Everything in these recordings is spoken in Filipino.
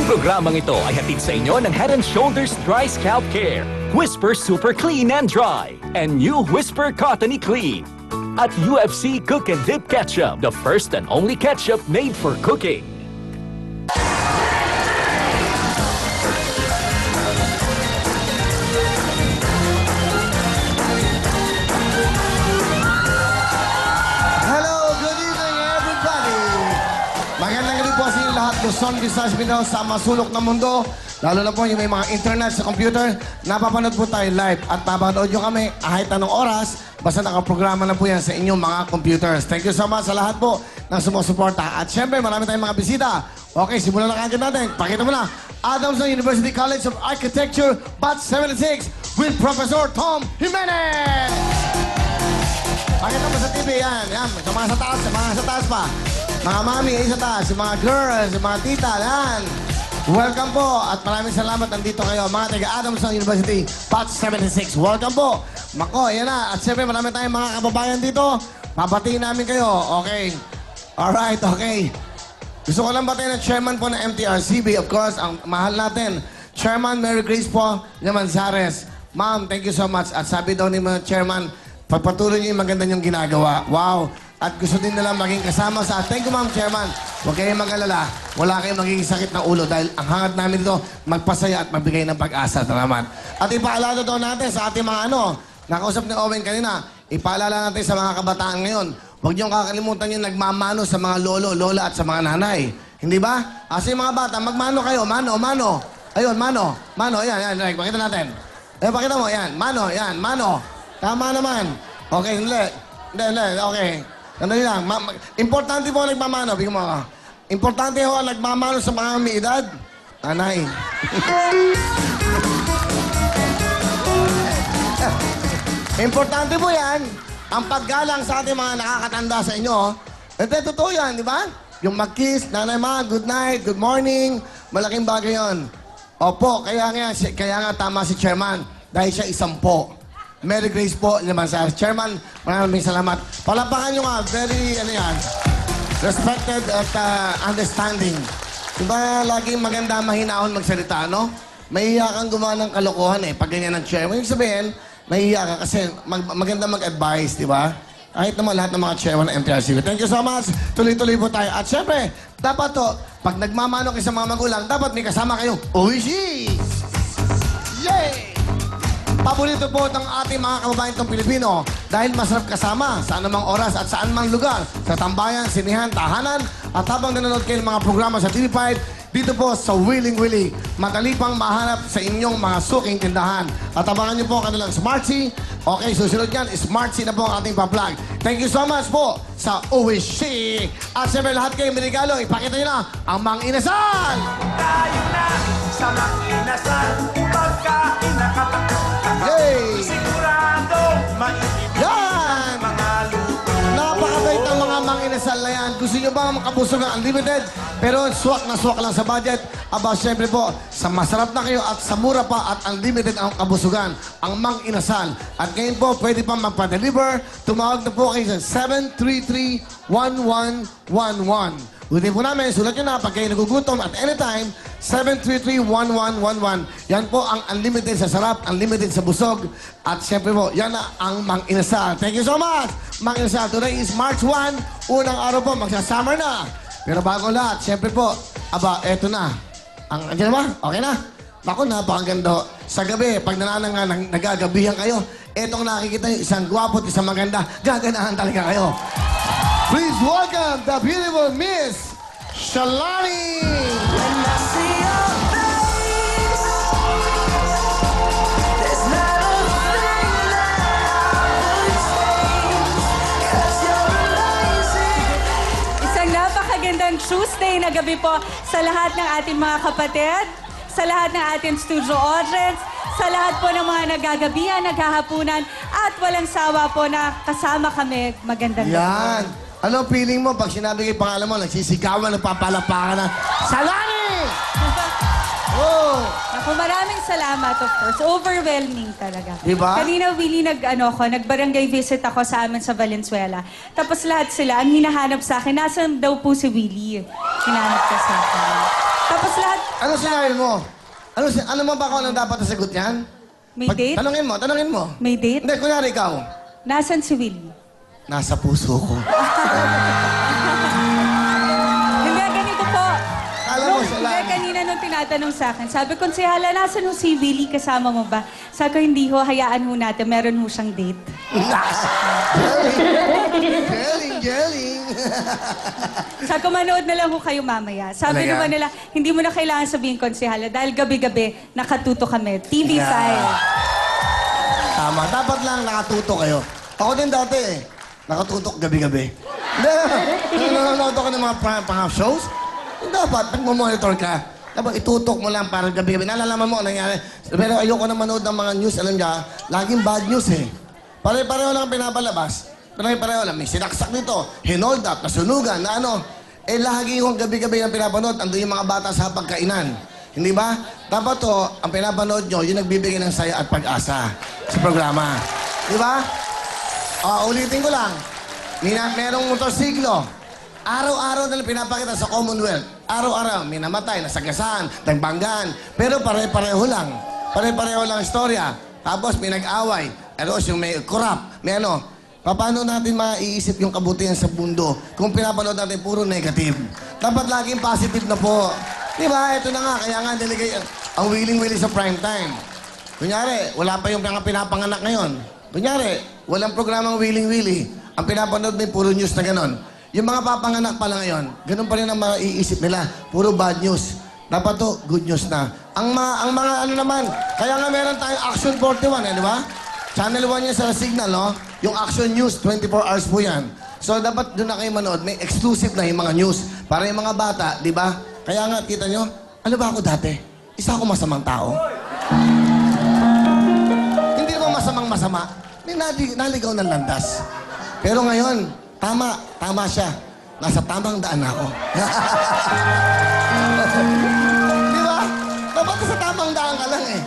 Programang ito ay hatid sa inyo ng Head & Shoulders Dry Scalp Care, Whisper Super Clean and Dry, and new Whisper Cottony Clean. At UFC Cook and Dip Ketchup, the first and only ketchup made for cooking. Hello, good evening everybody! Magandang gabi po sa inyo lahat, Luzon, Visayas, Mindanao, sa masulok na mundo. Lalo na po yung may mga internet sa computer, napapanood po tayo live. At papanood nyo kami kahit anong oras, basta nakaprograma na po yan sa inyong mga computers. Thank you so much sa lahat po ng sumusuporta. At syempre, marami tayong mga bisita. Okay, simulan na kagad natin. Pakita mo na, Adams University College of Architecture, Batch 76, with Professor Tom Jimenez! Pakita mo sa TV, yan. Sa mga sa taas pa. Mga mami, sa taas. Yung mga girls, yung mga tita, yan. Welcome po at maraming salamat nandito kayo. Mga taga-Adamson University, Batch 76. Welcome po. Mako, yan na. At siyempre, marami tayong mga kababayan dito. Papatiin namin kayo. Okay. Alright, okay. Gusto ko lang batiin ng chairman po ng MTRCB. Of course, ang mahal natin. Chairman Mary Grace po, Manzares. Ma'am, thank you so much. At sabi daw ni mga chairman, pagpatuloy niyo yung maganda niyong ginagawa. Wow! At gusto din nila maging kasama sa... Thank you, Ma'am Chairman. Huwag kayong mag-alala. Wala kayong magiging sakit ng ulo dahil ang hangad namin dito, magpasaya at magbigay ng pag-asa. Salamat. At ipaalala daw natin sa ating mga nakausap ni Owen kanina, ipaalala natin sa mga kabataan ngayon, huwag niyong kakalimutan yung nagmamano sa mga lolo, lola at sa mga nanay. Hindi ba? Kasi yung mga bata, magmano kayo. Mano. Ayun, mano. Yan. Pakita natin. Pakita mo, yan. Mano. Tama naman. Okay, hindi. Okay. Sandali lang. Importante po ang nagmamano. Bigyan mo ako. Importante po ang nagmamano sa mga may edad. Nanay. Importante po yan. Ang paggalang sa ating mga nakakatanda sa inyo. Ito, totoo yan, di ba? Yung mag-kiss, nanay ma, good night, good morning. Malaking bagay yon. Opo, kaya nga tama si Chairman. Dahil siya isang po. Mary Grace po, Manzares. Chairman, maraming salamat. Palapakan nyo nga, very, respected at understanding. Diba, laging maganda, mahinahon magsalita, no? Mahihiya kang gumawa ng kalokohan pag ganyan ng chairman. Ibig sabihin, mahihiya ka kasi maganda mag-advise, di ba? Kahit naman lahat ng mga chairman ng MTRCB. Thank you so much. Tuloy-tuloy po tayo. At syempre, dapat to, pag nagmamano kayo sa mga magulang, dapat may kasama kayong Oishi! Yay! Paborito po ng ating mga kababayan itong Pilipino dahil masarap kasama sa anumang oras at saan mang lugar, sa tambayan, sinihan, tahanan, at habang nanonood kayo ng mga programa sa TV5, dito po sa Willing Willy, madali pang mahanap sa inyong mga suking tindahan. At abangan niyo po ang kanilang Smartsy. Okay, susunod yan, Smartsy na po ang ating pa-plug. Thank you so much po sa Uwishi. At siyempre lahat kayo may regalo, ipakita niyo na ang Mang Inasal! Tayo na sa Mang Inasal, pagkain na Yay! sigurado maiibig Yan! mga luto. Napakabait ang mga Mang Inasal na yan. Gusto nyo ba makabusog ng unlimited? Pero swak na swak lang sa budget. Aba, syempre po, sa masarap na kayo at sa mura pa at unlimited ang kabusugan, ang Mang Inasal. At ngayon po, pwede pa magpa-deliver. Tumawag na po kayo sa 733-1111. Ulitin po namin, sulat nyo na pag kayo nagugutom at anytime, 733-1111. Yan po ang unlimited sa sarap, unlimited sa busog. At siyempre po, yan na ang Mang Inasal. Thank you so much, Mang Inasal. Today is March 1. Unang araw po, magsa-summer na. Pero bago lahat, siyempre po, aba, eto na. Andiyan ba? Okay na? Naku, napakaganda. Sa gabi, pag nagagabihan kayo, etong nakikita nyo, isang gwapo at isang maganda, gaganahan talaga kayo. Please welcome the beautiful Miss Shalani! When I see your face, there's not a thing that I would change, 'cause you're amazing. Isang napakagandang Tuesday na gabi po sa lahat ng ating mga kapatid, sa lahat ng ating studio audience, sa lahat po ng mga nagagabihan, naghahapunan, at walang sawa po na kasama kami. Magandang gabi. Yan. Ano feeling mo pag sinabi kay pangalan mo, nagsisigawan, nagpapalapakan na, Shalani! Oh! Ako, maraming salamat, of course. Overwhelming talaga. Diba? Kanina, Willie, nag-barangay visit ako sa amin sa Valenzuela. Tapos lahat sila, ang hinahanap sa akin, nasan daw po si Willie? Hinahanap ka sa akin. Tapos lahat, Ano sinabi mo? Ano mo ba kung anong dapat na sagot yan? May date? Tanungin mo. May date? Hindi, kunyari ikaw. Nasaan si Willie? Nasa puso ko. Hindi, ganito po. Alam mo siya lang. Hindi, kanina nung tinatanong sa akin, sabi ko, Konsehala, nasaan ho si Willie? Kasama mo ba? Sabi ko, hindi ho, hayaan ho natin. Meron ho siyang date. Galing. Sabi ko, manood na lang ho kayo mamaya. Sabi Talaga? naman nila, hindi mo na kailangan sabihin, Konsehala, dahil gabi-gabi, nakatuto kami. TV5. Tama. Dapat lang nakatuto kayo. Ako din dati eh. Nakatutok gabi-gabi. Hindi. Nanonood ako ng mga shows. Dapat, pag-monitor ka. Dapat itutok mo lang para gabi-gabi. Nalalaman mo nangyari. Pero ayoko na manood ng mga news. Alam niya, laging bad news eh. Pare-pareho lang pinapalabas. Pare-pareho lang. May sinaksak dito. Hinold up, nasunugan, na ano. Eh, lagi kong gabi-gabi ang pinapanood. Ando yung mga bata sa pagkainan. Hindi ba? Dapat to, ang pinapanood nyo, yung nagbibigay ng saya at pag-asa sa programa. Di ba? Ulitin ko lang. Merong motorsiklo. Araw-araw na pinapakita sa Commonwealth. Araw-araw, may namatay, nasagasaan, nagbanggaan. Pero pare-pareho lang. Pare-pareho lang istorya. Tapos may nag-away. Eros yung may corrupt. May ano. Paano natin maiisip yung kabutihan sa mundo kung pinapanood natin puro negative? Dapat laging positive na po. Di ba? Ito na nga. Kaya nga delegate ang willing-willing sa prime time. Kunyari, wala pa yung mga pinapanganak ngayon. Kunyari, walang programang willing-willy. Ang pinapanood may puro news na ganon. Yung mga papanganak pala ngayon, ganun pa rin ang maiisip nila. Puro bad news. Dapat to, good news na. Ang mga ano naman, kaya nga meron tayong Action 41, di ba? Channel 1 yan sa Signal, no? Yung Action News, 24 hours po yan. So, dapat doon na kayo manood. May exclusive na yung mga news. Para yung mga bata, di ba? Kaya nga, kita nyo, ano ba ako dati? Isa ako masamang tao. Hindi naman masamang-masama. May naligaw ng landas. Pero ngayon, tama siya. Nasa tamang daan ako. Di ba? Dapat sa tamang daan ka lang eh.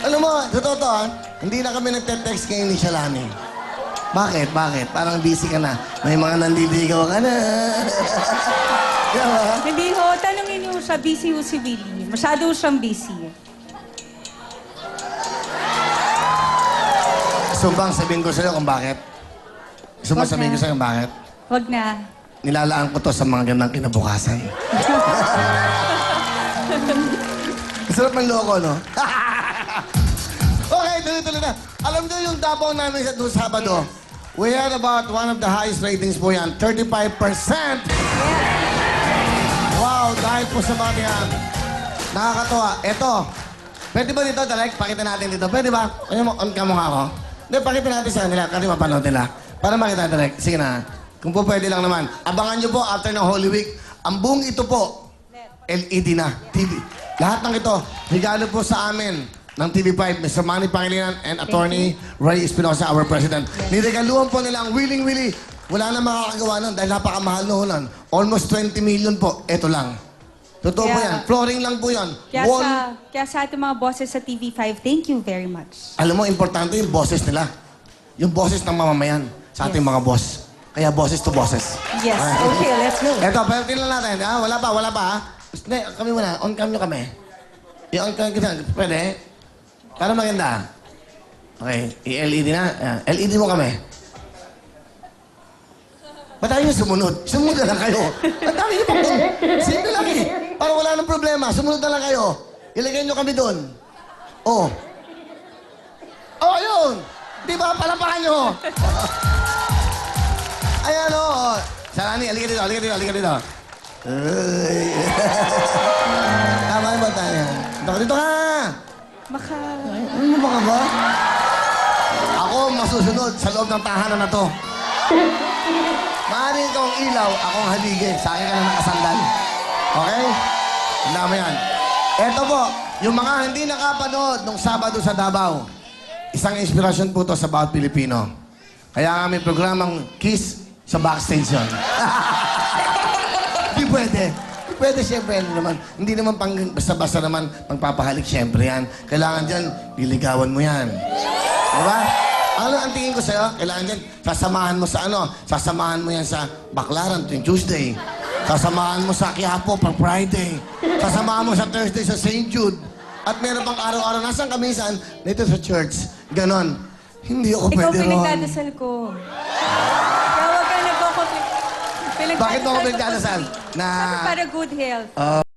Alam mo, totoo to, hindi na kami nagte-text kay ni Shalani. Bakit? Parang busy ka na. May mga nandiligaw ka na. Diba? Hindi ho, tanungin niyo siya, busy ho si Willie. Masyado siyang busy. Gusto bang sabihin ko sa'yo kung bakit? Gusto mo Wag sabihin na. ko sa'yo kung bakit? Wag na. Nilalaan ko to sa mga gandang kinabukasan. Sarap ng loko, no? Okay, tuloy-tuloy na. Alam nyo yung dabaw namin sa noong Sabado, we had about one of the highest ratings po yan, 35%. Wow, dahil po sa mga yan. Nakakatuwa. Eto, pwede ba dito, Dalek? Pakita natin dito. Pwede ba? Ano mo, on ka mukha ko? Hindi, pakita natin sa kanila kasi mapanood nila. Para makita, Dalek. Sige na. Kung po pwede lang naman. Abangan nyo po after ng Holy Week. Ang buong ito po, LED na, TV. Lahat ng ito, regalo po sa amin ng TV5, Mr. Manny Pangilinan and Attorney Ray Espinosa, our President. Niregaluhan po nila ang Willing Willie. Wala na makakagawa nun dahil napakamahal nun. Almost 20 million po. Ito lang. Totoo po Yeah. yan. Flooring lang po yan. Kaya sa ating mga bosses sa TV5, thank you very much. Alam mo, importante yung bosses nila. Yung bosses ng mamamayan sa ating mga boss. Kaya bosses to bosses. Yes. Okay, let's go. Eto, pero tingnan natin. Wala pa, ha? Hindi, kami muna. On cam nyo kami. I-on cam kita. Pwede? Para maganda. Okay, i-LED na. LED mo kami. Ba't tayo yung sumunod? Sumunod na lang kayo. Ang dami niyo pa doon. Simple lang eh. Para wala nang problema. Sumunod na lang kayo. Ilagay niyo kami doon. Oh. Oh, yun. Di ba? Palapakan niyo. Ayan, oh. Shalani, halika dito. Ay. Tama ba tayo? Dito ka. Ano ba ba? Ako masusunod sa loob ng tahanan na to. Maaaring ikaw ang ilaw, ako ang haligay. Sa akin ka na nakasandal. Okay? Tanda mo yan. Eto po, yung mga hindi nakapanood nung Sabado sa Davao, isang inspirasyon po to sa bawat Pilipino. Kaya nga may programang Kiss sa backstage yun. Di pwede. Di pwede, siyempre, ano naman. Hindi naman pang basta-basta naman pagpapahalik, siyempre yan. Kailangan dyan, liligawan mo yan. Diba? Ano ang tingin ko sa'yo? Kailangan dyan, sasamahan mo sa ano? Sasamahan mo yan sa Baklaran tuwing Tuesday. Sasamahan mo sa Quiapo pag Friday. Sasamahan mo sa Thursday sa St. Jude. At meron pang araw-araw, nasaan ka minsan? Dito sa church. Ganon. Hindi ako Ikaw pwede ron. pinagdadasal ko. Kaya huwag ka nagko-compli- Bakit mo ako pinagdadasal? Na... Sabi para good health.